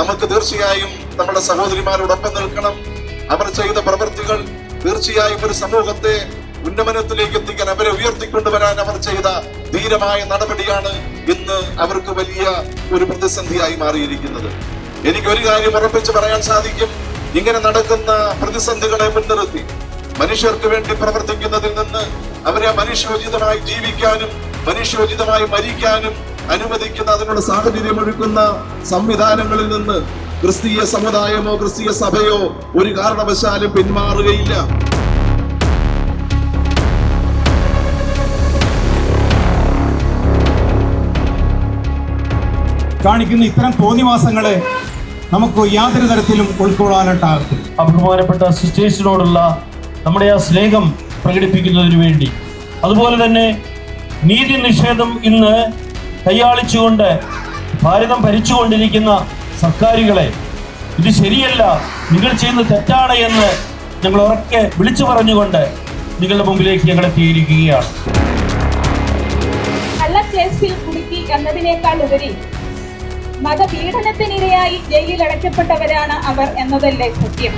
നമുക്ക് തീർച്ചയായും നമ്മുടെ സഹോദരിമാരോടൊപ്പം നിൽക്കണം. അവർ ചെയ്ത പ്രവൃത്തികൾ തീർച്ചയായും ഒരു സമൂഹത്തെ ഉന്നമനത്തിലേക്ക് എത്തിക്കാൻ, അവരെ ഉയർത്തിക്കൊണ്ടുവരാൻ അവർ ചെയ്ത ധീരമായ നടപടിയാണ് ഇന്ന് അവർക്ക് വലിയ ഒരു പ്രതിസന്ധിയായി മാറിയിരിക്കുന്നത്. എനിക്കൊരു കാര്യം ഉറപ്പിച്ച് പറയാൻ സാധിക്കും, ഇങ്ങനെ നടക്കുന്ന പ്രതിസന്ധികളെ മുൻനിർത്തി മനുഷ്യർക്ക് വേണ്ടി പ്രവർത്തിക്കുന്നതിൽ നിന്ന് അവരെ മനുഷ്യോചിതമായി ജീവിക്കാനും മനുഷ്യോചിതമായി മരിക്കാനും അനുവദിക്കുന്ന, അതിനുള്ള സാഹചര്യം ഒരുക്കുന്ന സംവിധാനങ്ങളിൽ നിന്ന് ക്രിസ്തീയ സമുദായമോ ക്രിസ്തീയ സഭയോ ഒരു കാരണവശാലും പിന്മാറുകയില്ല. കാണിക്കുന്ന ഇത്തരം തോന്നിവാസങ്ങളെ നമുക്ക് യാതൊരു തരത്തിലും ഉൾക്കൊള്ളാനായിട്ടാകത്തില്ല. ബഹുമാനപ്പെട്ട സിസ്റ്റേഴ്സിനോടുള്ള നമ്മുടെ ആ സ്നേഹം പ്രകടിപ്പിക്കുന്നതിന് വേണ്ടി, അതുപോലെ തന്നെ നീതി നിഷേധം ഇന്ന് കൈയാളിച്ചുകൊണ്ട് ഭാരതം ഭരിച്ചുകൊണ്ടിരിക്കുന്ന സർക്കാരുകളെ ഇത് ശരിയല്ല, നിങ്ങൾ ചെയ്യുന്നത് തെറ്റാണ് എന്ന് ഞങ്ങൾ ഉറക്കെ വിളിച്ചു പറഞ്ഞുകൊണ്ട് നിങ്ങളുടെ മുമ്പിലേക്ക് ഞങ്ങൾ എത്തിയിരിക്കുകയാണ്. നല്ല കേസിൽ കുടുക്കി എന്നതിനേക്കാൾ ഉപരി മതപീഡനത്തിനിരയായി ജയിലിൽ അടയ്ക്കപ്പെട്ടവരാണ് അവർ എന്നതല്ലേ സത്യം.